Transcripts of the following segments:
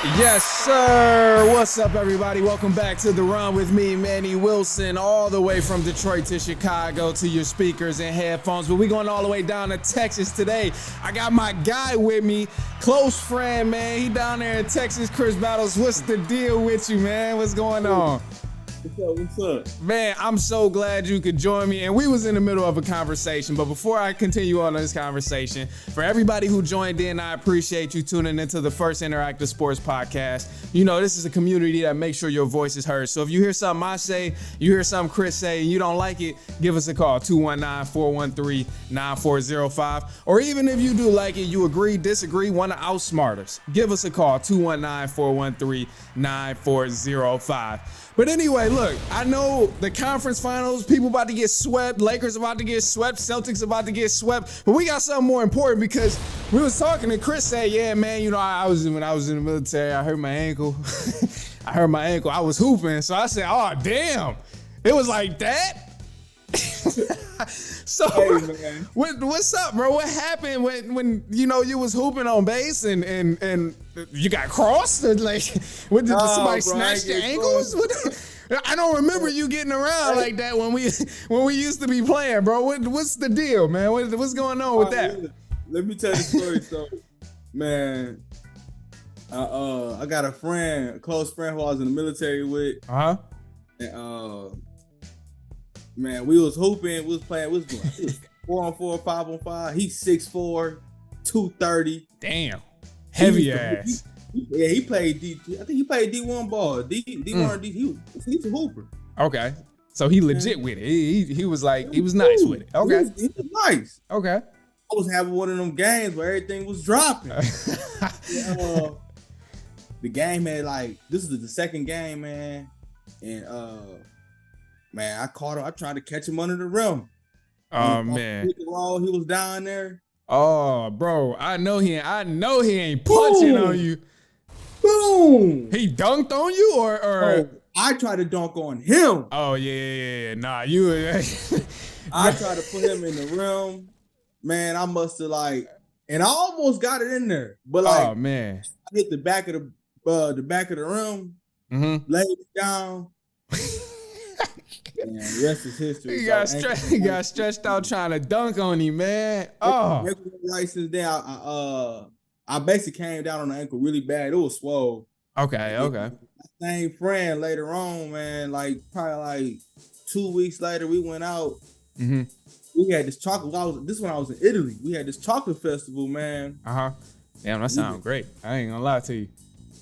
Yes, sir. What's up, everybody? Welcome back to The Run with me, Manny Wilson, all the way from Detroit to Chicago to your speakers and headphones. But we're going all the way down to Texas today. I got my guy with me, close friend, man. He down there in Texas, Chris Battles. What's the deal with you, man? What's going on? What's up? Man, I'm so glad you could join me. And we was in the middle of a conversation, but before I continue on this conversation, for everybody who joined in, I appreciate you tuning into the first interactive sports podcast. You know, this is a community that makes sure your voice is heard. So if you hear something I say, you hear something Chris say, and you don't like it, give us a call, 219-413-9405. Or even if you do like it, you agree, disagree, want to outsmart us, give us a call, 219-413-9405. But anyway, look, I know the conference finals, people about to get swept, Lakers about to get swept, Celtics about to get swept, but we got something more important because we was talking and Chris said, yeah, man, you know, when I was in the military, I hurt my ankle. I was hooping. So I said, oh, damn, it was like that? So hey, what's up, bro? What happened when you know you was hooping on base and you got crossed? Like, what, did somebody snatch your ankles? I don't remember you getting around like that when we used to be playing, bro. What's the deal, man? What's going on with that? Let me tell you the story. So, man, I got a close friend who I was in the military with. And, man, we was hooping, we was playing, we was doing 4-on-4, 5-on-5. He's 6'4", 230. Damn. Heavy ass. He played D. I think he played D1 ball. D1 D. He's a hooper. Okay. So he legit with it. He was like, he was nice with it. Okay. He was nice. Okay. I was having one of them games where everything was dropping. The game had this is the second game, man. And man, I caught him. I tried to catch him under the rim. Oh man, he was down there. Oh, bro, I know he ain't punching on you. Boom! He dunked on you, or oh, I tried to dunk on him. Oh yeah. Nah, you. I tried to put him in the rim. Man, I must have and I almost got it in there, but oh man, I hit the back of the rim, laid it down. Man, the rest is history. He got stretched out trying to dunk on him, man. Oh, right since then, I basically came down on the ankle really bad. It was swole. Okay. Same friend later on, man. Probably 2 weeks later, we went out. We had this chocolate. This when I was in Italy. We had this chocolate festival, man. Damn, that sounds great. I ain't gonna lie to you.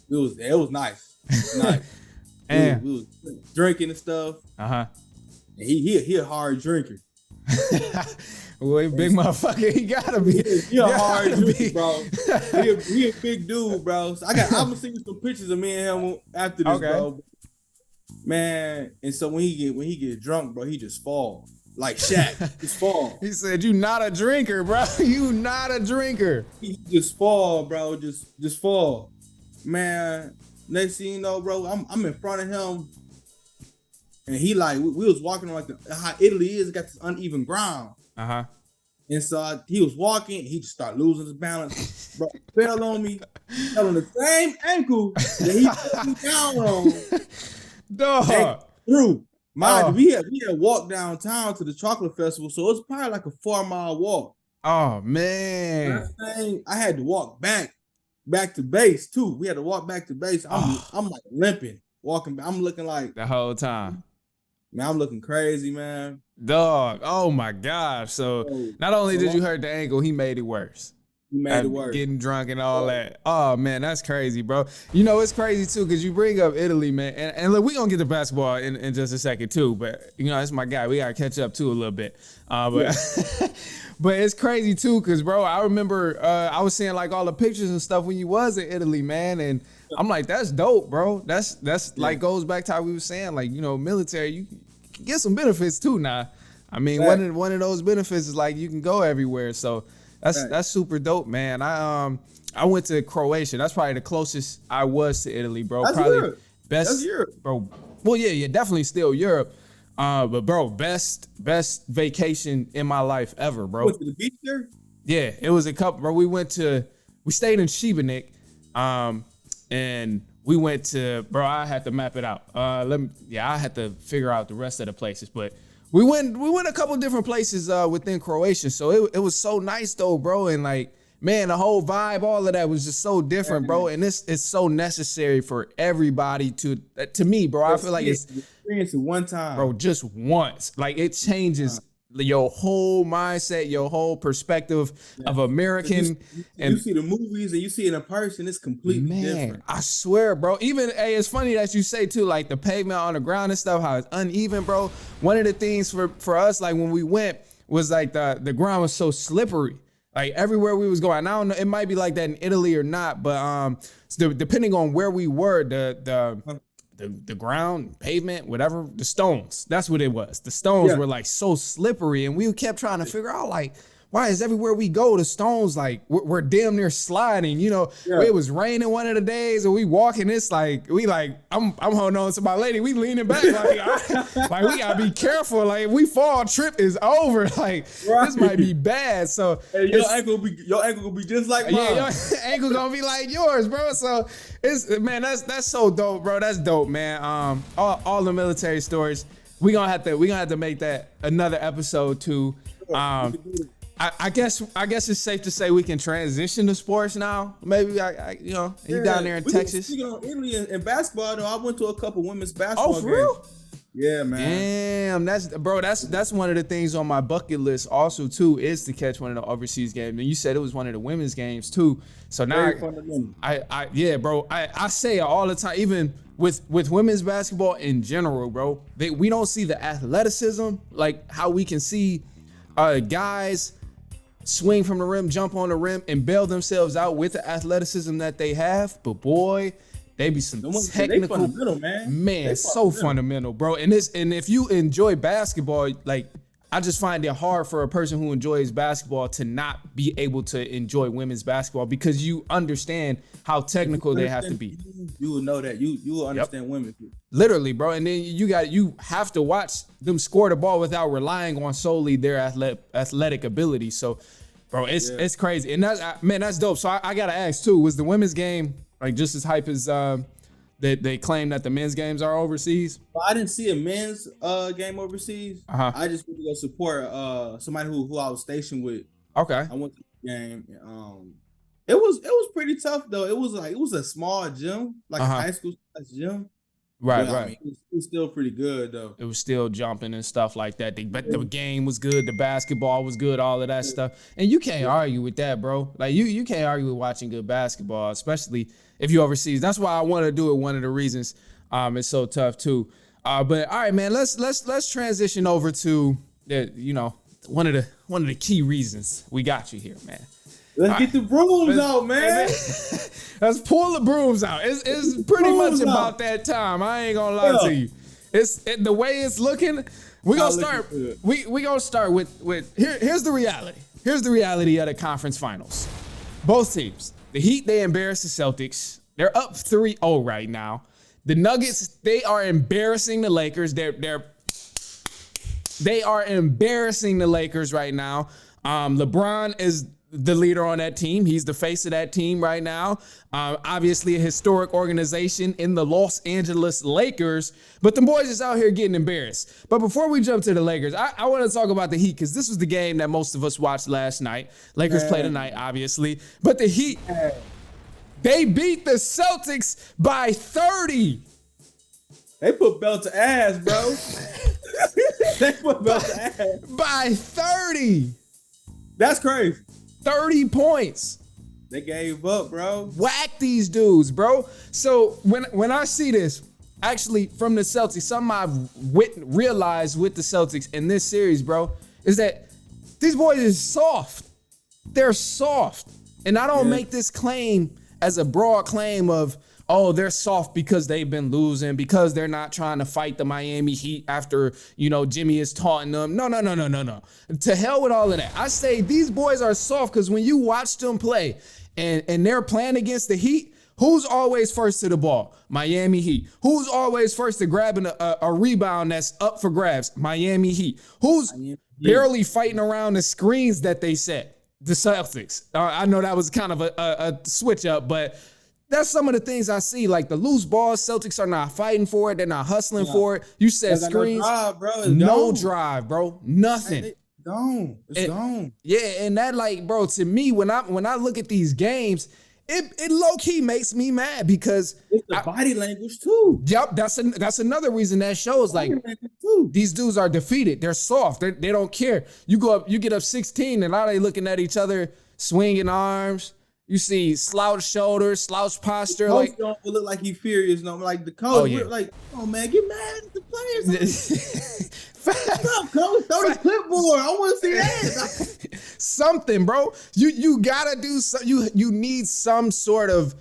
It was nice. Nice. And we was drinking and stuff. And he a hard drinker. Well, big motherfucker, he gotta be. He a hard drinker, bro. He a big dude, bro. So I'm gonna send you some pictures of me and him after this, bro. Man, and so when he get drunk, bro, he just fall like Shaq. Just fall. He said, "You not a drinker, bro. You not a drinker." He just fall, bro. Just fall, man. Next thing you know, bro, I'm in front of him, and he we was walking on how Italy is, got this uneven ground. And so he was walking, and he just started losing his balance, bro. Fell on me, fell on the same ankle that he put me down on. Dog. Through. Mind you, we had walked downtown to the chocolate festival, so it was probably like a 4-mile walk. Oh man. I had to walk back to base too. We had to walk back to base. I'm like limping, walking back. I'm looking like the whole time. Man, I'm looking crazy, man. Dog. Oh my gosh. So not only did you hurt the ankle, he made it worse. He made it worse. Getting drunk and all that. Oh man, that's crazy, bro. You know, it's crazy too, because you bring up Italy, man. And look, we're gonna get to basketball in just a second too. But you know, that's my guy. We gotta catch up too a little bit. But it's crazy too, because bro, I remember I was seeing all the pictures and stuff when you was in Italy, man, and I'm like, that's dope, bro. That's goes back to how we were saying, you know, military, you can get some benefits too now. I mean, one of those benefits is you can go everywhere. So that's super dope, man. I went to Croatia. That's probably the closest I was to Italy, bro. That's probably Europe. Best, that's Europe, bro. Well, yeah, definitely still Europe. But bro, best vacation in my life ever, bro. Went to the beach there? Yeah, it was a couple, bro. We stayed in Šibenik. and we went to, bro, I had to map it out. I had to figure out the rest of the places, but we went a couple different places within Croatia. So it was so nice though, bro. And like, man, the whole vibe, all of that was just so different, bro. And it's so necessary for everybody to me, bro. I feel like it's experience it one time, bro, just once. Like it changes your whole mindset, your whole perspective of American. You see the movies and you see it in person, it's completely different. I swear, bro. Even, hey, it's funny that you say too, like the pavement on the ground and stuff, how it's uneven, bro. One of the things for us, like when we went, was like the ground was so slippery. Like everywhere we was going. I don't know, it might be like that in Italy or not, but depending on where we were, the ground, pavement, whatever, the stones. That's what it was. The stones were like so slippery, and we kept trying to figure out like, why is everywhere we go, the stones, like we're damn near sliding, you know? It was raining one of the days and we walking, it's like, I'm holding on to my lady, we leaning back like we gotta be careful. Like if we fall, trip is over. Like this might be bad. So hey, your ankle will be just like mine. Yeah, your ankle gonna be like yours, bro. So that's so dope, bro. That's dope, man. All the military stories. We gonna have to make that another episode too. I guess it's safe to say we can transition to sports now. Maybe you down there in Texas. Speaking on Italy and basketball, though, I went to a couple women's basketball games. Oh, for real? Yeah, man. Damn, that's one of the things on my bucket list also too, is to catch one of the overseas games. And you said it was one of the women's games too. So now I say it all the time, even with women's basketball in general, bro. We don't see the athleticism like how we can see guys swing from the rim, jump on the rim, and bail themselves out with the athleticism that they have. But boy, they be some technical, fundamental, man. So fundamental, bro. And if you enjoy basketball, like I just find it hard for a person who enjoys basketball to not be able to enjoy women's basketball, because you understand how technical they have to be. You will know that. You will understand women. Literally, bro. And then you have to watch them score the ball without relying on solely their athletic ability. So, bro, it's crazy. And that's dope. So I gotta ask too, was the women's game like just as hype as they claim that the men's games are overseas? Well, I didn't see a men's game overseas. I just went to go support somebody who I was stationed with. Okay. I went to the game. It was pretty tough though. It was a small gym, like a high school gym. Right. I mean, it was still pretty good though. It was still jumping and stuff like that. But the game was good. The basketball was good. All of that stuff. And you can't argue with that, bro. Like you can't argue with watching good basketball, especially if you're overseas. That's why I want to do it. One of the reasons it's so tough too. But all right, man. Let's transition over to one of the key reasons we got you here, man. Let's get the brooms out, man. Let's pull the brooms out. It's pretty much about that time. I ain't gonna lie to you. The way it's looking. We're gonna start. We gonna start with here's the reality. Here's the reality of the conference finals. Both teams. The Heat, they embarrassed the Celtics. They're up 3-0 right now. The Nuggets, they are embarrassing the Lakers. They are embarrassing the Lakers right now. LeBron is the leader on that team. He's the face of that team right now. Obviously a historic organization in the Los Angeles Lakers, but the boys is out here getting embarrassed. But before we jump to the Lakers, I want to talk about the Heat, because this was the game that most of us watched last night. Lakers play tonight, obviously, but the Heat, they beat the Celtics by 30. They put belt to ass, bro. They put belt to ass. By 30. That's crazy. 30 points. They gave up, bro. Whack these dudes, bro. So when I see this, actually from the Celtics, something I've realized with the Celtics in this series, bro, is that these boys is soft. They're soft. And I don't make this claim as a broad claim of, oh, they're soft because they've been losing, because they're not trying to fight the Miami Heat after, Jimmy is taunting them. No. To hell with all of that. I say these boys are soft because when you watch them play and they're playing against the Heat, who's always first to the ball? Miami Heat. Who's always first to grabbing a rebound that's up for grabs? Miami Heat. Who's barely fighting around the screens that they set? The Celtics. I know that was kind of a switch up, but That's some of the things I see. Like the loose balls, Celtics are not fighting for it. They're not hustling for it. You said screens. No drive, bro. No drive, bro. Nothing. It's gone. It's gone. Yeah, and that, like, bro, to me, when I look at these games, it low key makes me mad because it's the body language too. Yep, that's another reason that shows like these dudes are defeated. They're soft. They don't care. You get up 16, and now they looking at each other, swinging arms. You see slouch shoulders, slouch posture. The coach like don't look like he furious. No, like the coach, like, oh man, get mad at the players. What's up, coach? Throw the clipboard. I want to see that. Something, bro. You gotta do so. You need some sort of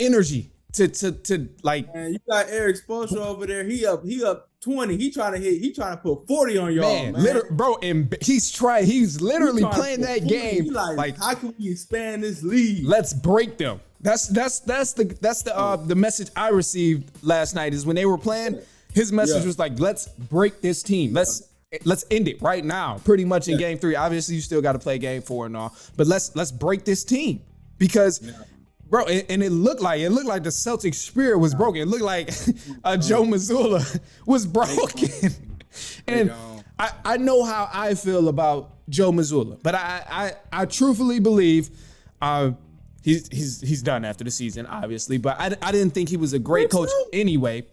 energy to like. Man, you got Eric Spoelstra over there. He up 20. He trying to put 40 on y'all, man. Bro, and he's literally playing that game. Like, how can we expand this league? Let's break them. That's the message I received last night is when they were playing. His message was like, let's break this team. Let's end it right now. Pretty much in game 3. Obviously, you still got to play game 4 and all, but let's break this team because. Bro, and it looked like the Celtics spirit was broken. It looked like Joe Mazzulla was broken. And I know how I feel about Joe Mazzulla, but I truthfully believe he's done after the season, obviously. But I didn't think he was a great coach anyway.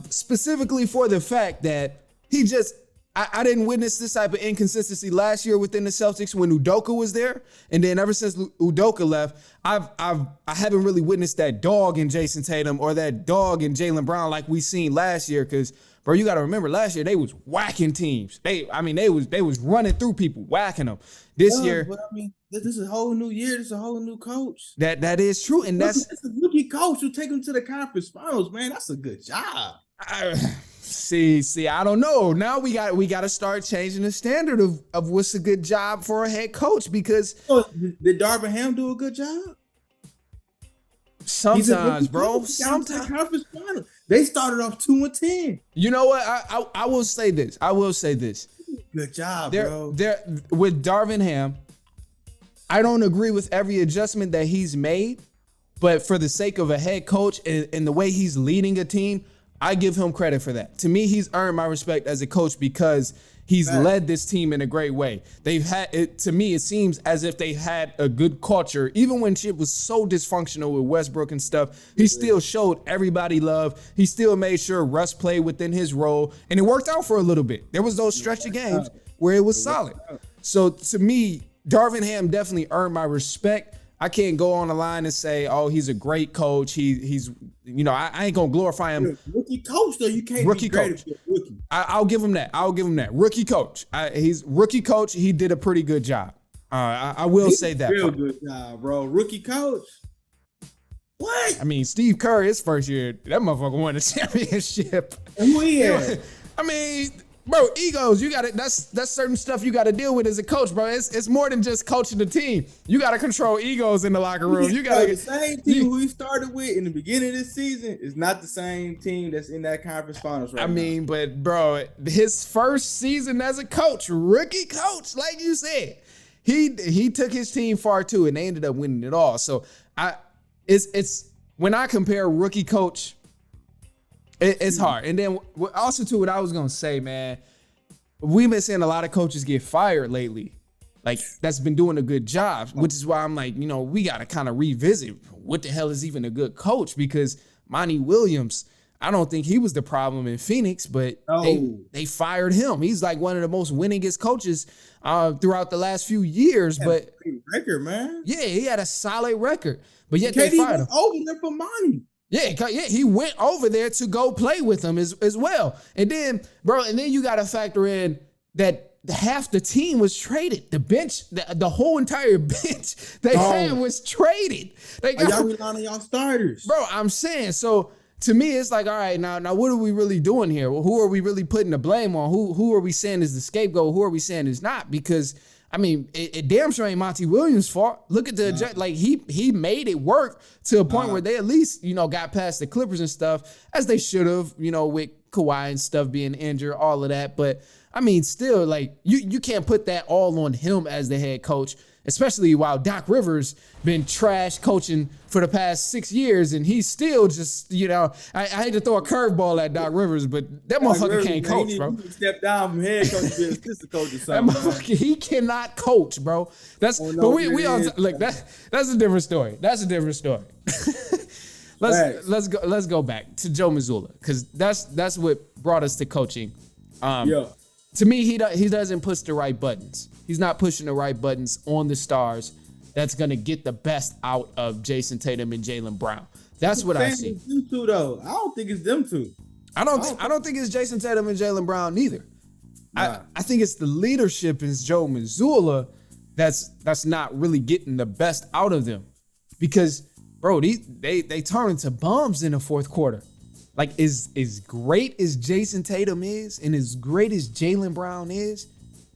Specifically for the fact that he just I didn't witness this type of inconsistency last year within the Celtics when Udoka was there, and then ever since Udoka left, I haven't really witnessed that dog in Jason Tatum or that dog in Jaylen Brown like we seen last year. Because, bro, you got to remember last year they was whacking teams. They was running through people, whacking them. This year, but I mean, this is a whole new year. This is a whole new coach. That is true, and that's a rookie coach who take them to the conference finals. Man, that's a good job. See, I don't know. Now we got to start changing the standard of what's a good job for a head coach because did Darvin Ham do a good job? Sometimes, bro. Sometimes they started off 2-10. You know what? I will say this. Good job, bro. With Darvin Ham, I don't agree with every adjustment that he's made, but for the sake of a head coach and the way he's leading a team, I give him credit for that. To me, he's earned my respect as a coach because he's led this team in a great way. They've had it. To me, it seems as if they had a good culture. Even when shit was so dysfunctional with Westbrook and stuff, he still showed everybody love. He still made sure Russ played within his role, and it worked out for a little bit. There was those stretch of games where it was solid. So to me, Darvin Ham definitely earned my respect. I can't go on the line and say, oh, he's a great coach. He's I ain't gonna glorify him. Rookie coach, though, you can't rookie be great coach. if you're a rookie. I'll give him that. Rookie coach. He's rookie coach. He did a pretty good job. I will say that. Real good job, bro. Rookie coach. What? I mean, Steve Kerr, his first year, that motherfucker won a championship. Who he is? I mean, bro, egos. You got it. That's certain stuff you got to deal with as a coach, bro. It's more than just coaching the team. You got to control egos in the locker room. You got the same team who he started with in the beginning of this season is not the same team that's in that conference finals right now. I mean, but bro, his first season as a coach, rookie coach, like you said, he took his team far too, and they ended up winning it all. So it's when I compare rookie coach. It's hard. And then also, too, what I was going to say, man, we've been seeing a lot of coaches get fired lately. Like, that's been doing a good job, which is why I'm like, we got to kind of revisit what the hell is even a good coach because Manny Williams, I don't think he was the problem in Phoenix, but they fired him. He's like one of the most winningest coaches throughout the last few years. But record, man. Yeah, he had a solid record. But yet they fired him. Over there for Manny. Yeah, he went over there to go play with them as well. And then, bro, you got to factor in that half the team was traded. The bench, the whole entire bench they had was traded. Y'all relying on y'all starters. Bro, I'm saying, so to me, it's like, all right, now what are we really doing here? Well, who are we really putting the blame on? Who are we saying is the scapegoat? Who are we saying is not? Because I mean, it damn sure ain't Monty Williams' fault. Look at he made it work to a point where they at least, got past the Clippers and stuff as they should have, with Kawhi and stuff being injured, all of that. But I mean, still, like you can't put that all on him as the head coach. especially while Doc Rivers been trash coaching for the past 6 years, and he's still just, I hate to throw a curveball at Doc Rivers, but that motherfucker can't coach, bro. He step down from head coach to be an assistant coach or something. He cannot coach, bro. That's a different story. That's a different story. Let's go back to Joe Mazzulla, because that's what brought us to coaching. To me, he doesn't push the right buttons. He's not pushing the right buttons on the stars that's gonna get the best out of Jason Tatum and Jaylen Brown. That's what I see. Them two, though. I don't think it's them two. I don't think it's Jason Tatum and Jaylen Brown neither. Nah. I think it's the leadership in Joe Mazzulla that's not really getting the best out of them, because bro, they turn into bums in the fourth quarter. Like, as great as Jason Tatum is and as great as Jaylen Brown is,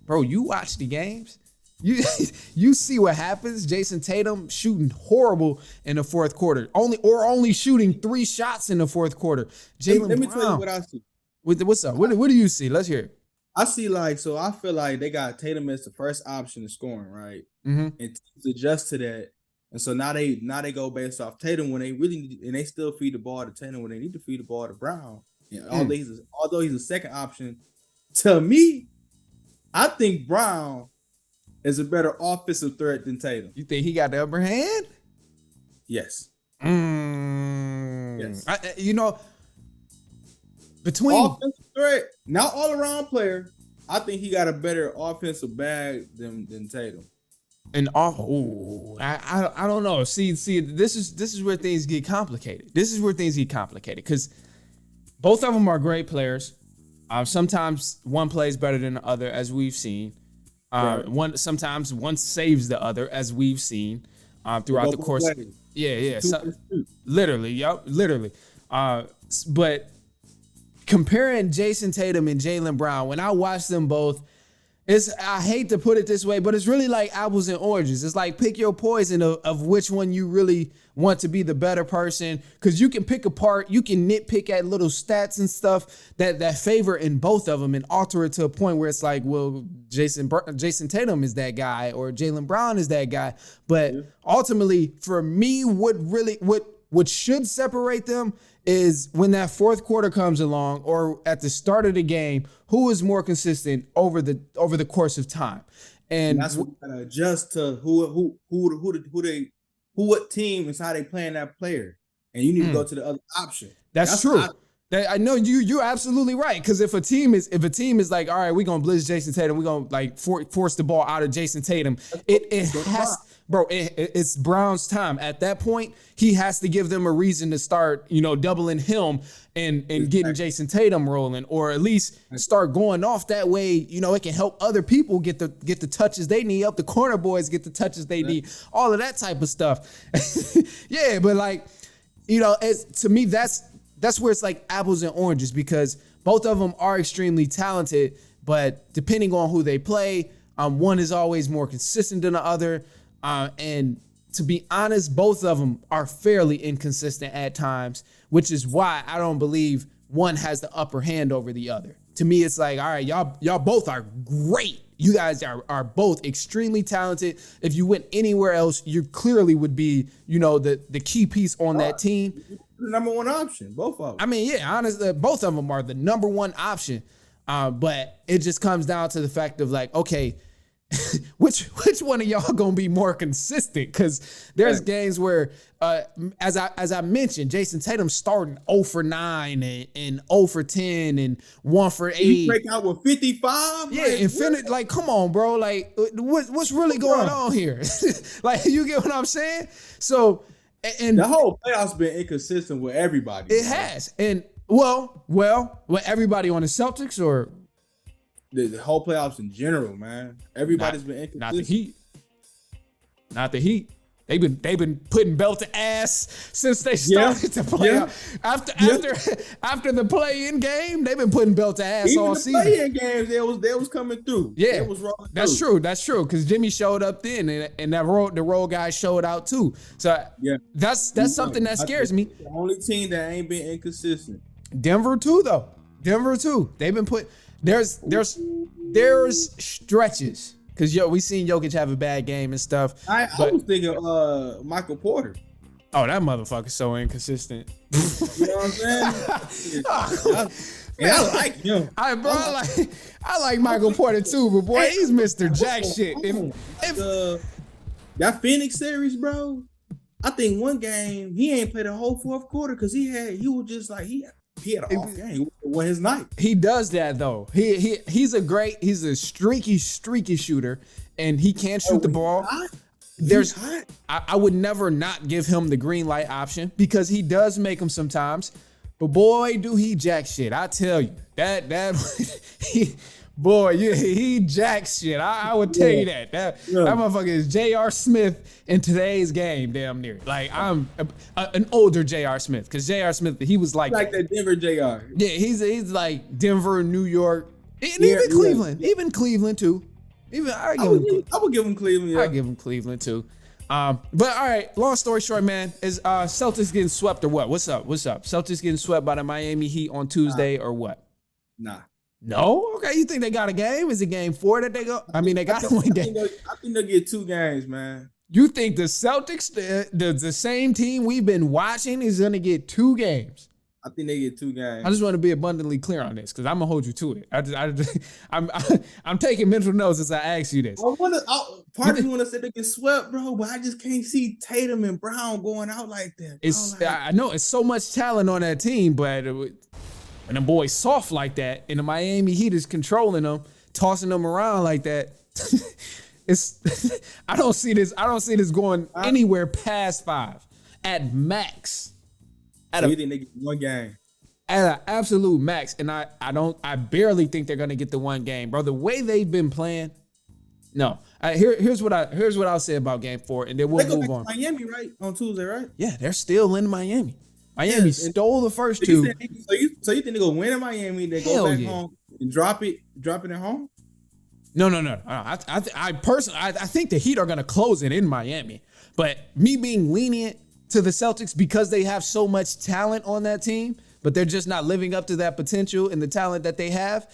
bro, you watch the games, you see what happens. Jason Tatum shooting horrible in the fourth quarter, only shooting 3 shots in the fourth quarter. Jaylen Brown. Let me tell you what I see. What's up? What do you see? Let's hear it. I see, so I feel like they got Tatum as the first option in scoring, right? Mm-hmm. And teams adjust to that. And so now they go based off Tatum when they really need, and they still feed the ball to Tatum when they need to feed the ball to Brown. And although he's a second option, to me, I think Brown is a better offensive threat than Tatum. You think he got the upper hand? Yes. Yes. Between offensive threat, not all around player, I think he got a better offensive bag than Tatum. And I don't know. See, this is where things get complicated. Because both of them are great players. Sometimes one plays better than the other, as we've seen. Right. Sometimes one saves the other, as we've seen throughout the course. Yeah. Literally. But comparing Jason Tatum and Jaylen Brown, when I watch them both, I hate to put it this way, but it's really like apples and oranges. It's like pick your poison of which one you really want to be the better person, because you can pick apart, you can nitpick at little stats and stuff that favor in both of them and alter it to a point where it's like, well, Jason Tatum is that guy or Jaylen Brown is that guy. But ultimately, for me, what should separate them is when that fourth quarter comes along, or at the start of the game, who is more consistent over the course of time. And that's what you gotta adjust to what team is how they playing that player. And you need to go to the other option. That's true. I know you're absolutely right. Because if a team is like, all right, we're gonna blitz Jason Tatum, we're gonna like force the ball out of Jason Tatum, it has. Bro, it's Brown's time. At that point, he has to give them a reason to start, doubling him and getting Jason Tatum rolling, or at least start going off. That way, it can help other people get the touches they need, help the corner boys get the touches they need, all of that type of stuff. Yeah, but to me, that's where it's like apples and oranges, because both of them are extremely talented, but depending on who they play, one is always more consistent than the other. And to be honest, both of them are fairly inconsistent at times, which is why I don't believe one has the upper hand over the other. To me, it's like, all right, y'all both are great. You guys are both extremely talented. If you went anywhere else, you clearly would be, the key piece on that team. The number one option, both of them. I mean, yeah, honestly, both of them are the number one option. But it just comes down to the fact of like, okay, which one of y'all gonna be more consistent? Because there's games where, as I mentioned, Jason Tatum starting 0 for 9 and 0 for 10 and 1 for 8. You break out with 55. Yeah, infinite. Like, come on, bro. Like, what's really going on here? Like, you get what I'm saying? So, and the whole playoffs been inconsistent with everybody. It has, and well, everybody on the Celtics or. The whole playoffs in general, man. Everybody's been inconsistent. Not the Heat. They've been putting belt to ass since they started to play. Yeah. After the play-in game, they've been putting belt to ass even all the season. Play-in games, they was coming through. Yeah, it was rolling that's through. That's true. Because Jimmy showed up then, and the role guy showed out too. So that's something that scares me. The only team that ain't been inconsistent. Denver too, though. They've been put. There's stretches because we seen Jokic have a bad game and stuff. I was thinking Michael Porter. Oh, that motherfucker's so inconsistent. You know what I'm saying? I like him. I like Michael Porter too, but boy, he's Mr. Jack shit. That Phoenix series, bro. I think one game he ain't played the whole fourth quarter because he had an off game. It was his night. He does that though. He's a streaky shooter, and he can shoot the ball. I would never not give him the green light option because he does make them sometimes. But boy, do he jack shit. I tell you he jacks shit. I would tell you that. That motherfucker is J.R. Smith in today's game, damn near. Like, I'm an older J.R. Smith, because J.R. Smith, he was like that Denver J.R. Yeah, he's like Denver, New York, and even Cleveland. Yeah. Even Cleveland too. I would give him Cleveland. Yeah. I give him Cleveland too. But all right, long story short, man, is Celtics getting swept or what? What's up? Celtics getting swept by the Miami Heat on Tuesday or what? Nah. No? Okay, you think they got a game? Is it game 4 that they go? I mean, they got to win game. I think they'll get 2 games, man. You think the Celtics, the same team we've been watching, is going to get 2 games? I think they get 2 games. I just want to be abundantly clear on this because I'm going to hold you to it. I'm taking mental notes as I ask you this. Part of me want to say they get swept, bro, but I just can't see Tatum and Brown going out like that. I know it's so much talent on that team, but when the boys soft like that and the Miami Heat is controlling them, tossing them around like that, I don't see this going anywhere past 5 at max. You think they get 1 game? At an absolute max, and I barely think they're gonna get the 1 game, bro. The way they've been playing, no. Here's what I'll say about Game 4, and then we'll move on. Miami, right, on Tuesday, right? Yeah, they're still in Miami. Miami stole the first 2. So you think they go win in Miami, they go back home and drop it at home? No. I personally think the Heat are gonna close it in Miami, but me being lenient to the Celtics because they have so much talent on that team, but they're just not living up to that potential and the talent that they have.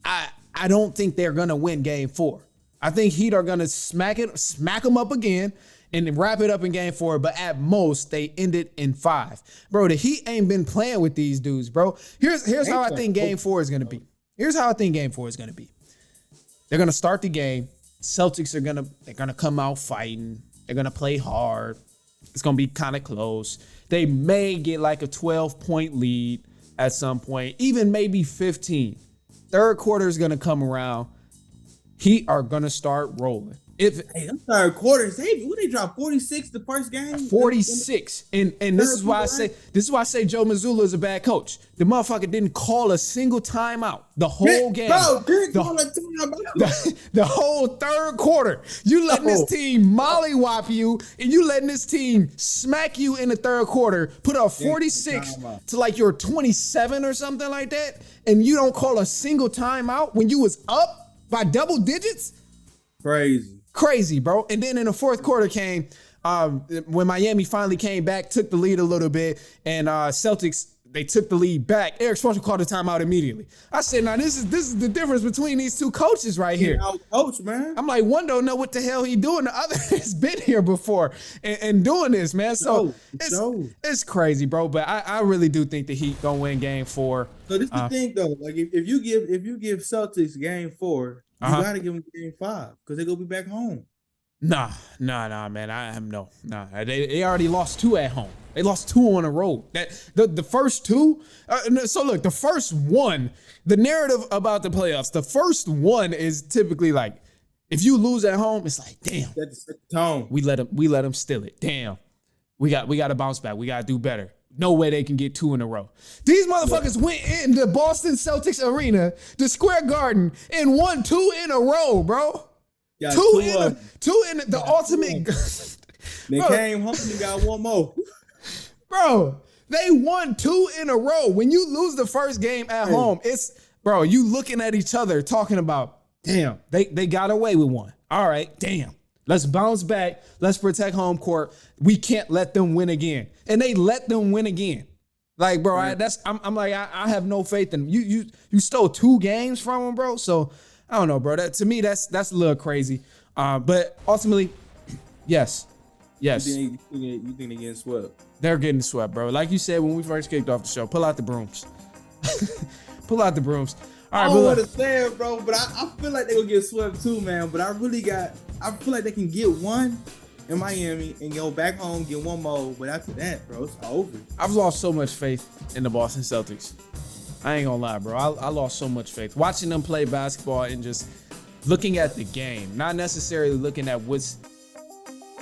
I don't think they're gonna win Game 4. I think Heat are gonna smack them up again and wrap it up in Game 4. But at most they end it in 5. Bro, the Heat ain't been playing with these dudes, bro. Here's how I think Game 4 is gonna be. They're gonna start the game. Celtics they're gonna come out fighting. They're gonna play hard. It's going to be kind of close. They may get like a 12-point lead at some point, even maybe 15. Third quarter is going to come around. Heat are going to start rolling. Them third quarters, they dropped 46 the first game. 46, and this is why I say Joe Mazzulla is a bad coach. The motherfucker didn't call a single timeout the whole game. Bro, didn't call a timeout. The whole third quarter, you letting this team mollywop you, and you letting this team smack you in the third quarter, put up 46 to like your 27 or something like that, and you don't call a single timeout when you was up by double digits. Crazy, bro. And then in the fourth quarter came when Miami finally came back, took the lead a little bit, and Celtics, they took the lead back. Eric Spoelstra called the timeout immediately. I said, now this is the difference between these 2 coaches right here. Coach, man. I'm like, one don't know what the hell he doing. The other has been here before and doing this, man. So it's crazy, bro. But I really do think the Heat gonna win Game 4. So this is the thing, though. Like if you give Celtics Game 4. You gotta give them Game 5 because they're gonna be back home. Nah, man. They already lost 2 at home. They lost 2 on the road. The first 2. So look, the first one. The narrative about the playoffs. The first one is typically like, if you lose at home, it's like, damn. That's the tone. We let them steal it. Damn. We got to bounce back. We got to do better. No way they can get 2 in a row. These motherfuckers went in the Boston Celtics arena, the Square Garden, and won 2 in a row, bro. Yeah, 2 in the ultimate. They came home and got 1 more. Bro, they won 2 in a row. When you lose the first game at home, you looking at each other talking about, damn, they got away with 1. All right, damn. Let's bounce back. Let's protect home court. We can't let them win again. And they let them win again. Like, bro, I'm like, I have no faith in them. You stole 2 games from them, bro. So I don't know, bro. That to me, that's a little crazy. But ultimately, yes. You think they're getting swept? They're getting swept, bro. Like you said when we first kicked off the show, pull out the brooms. Pull out the brooms. All right, I don't understand, bro, but I feel like they're gonna get swept too, man. But I feel like they can get one in Miami and go back home, get one more. But after that, bro, it's over. I've lost so much faith in the Boston Celtics. I ain't gonna lie, bro. I lost so much faith. Watching them play basketball and just looking at the game, not necessarily looking at what's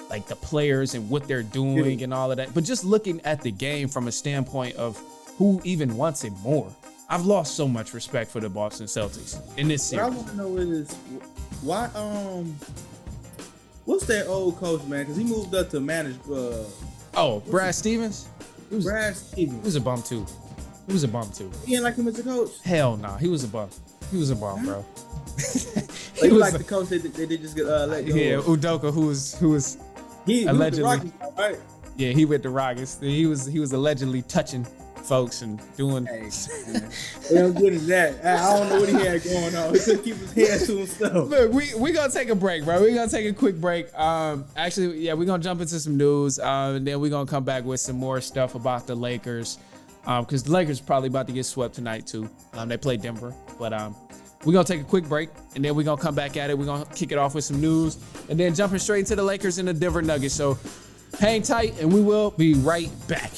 like the players and what they're doing and all of that, but just looking at the game from a standpoint of who even wants it more. I've lost so much respect for the Boston Celtics in this series. What I want to know is why what's that old coach, man? Because he moved up to manage. Brad Stevens. Brad Stevens. He was a bum too. He ain't like him as a coach. Hell no, he was a bum. He was a bum, bro. He was like the coach that they did just get let go. Yeah, Udoka, who was he allegedly, Rockets, right? Yeah, he with the Rockets. He was allegedly touching folks and doing. Hey, how good is that? I don't know what he had going on. He couldn't keep his hands to himself. Look, we gonna take a break, bro. We're gonna take a quick break. Actually, yeah, we're gonna jump into some news, and then we're gonna come back with some more stuff about the Lakers, because the Lakers are probably about to get swept tonight too. They play Denver, but we're gonna take a quick break, and then we're gonna come back at it. We're gonna kick it off with some news, and then jumping straight into the Lakers and the Denver Nuggets. So hang tight, and we will be right back.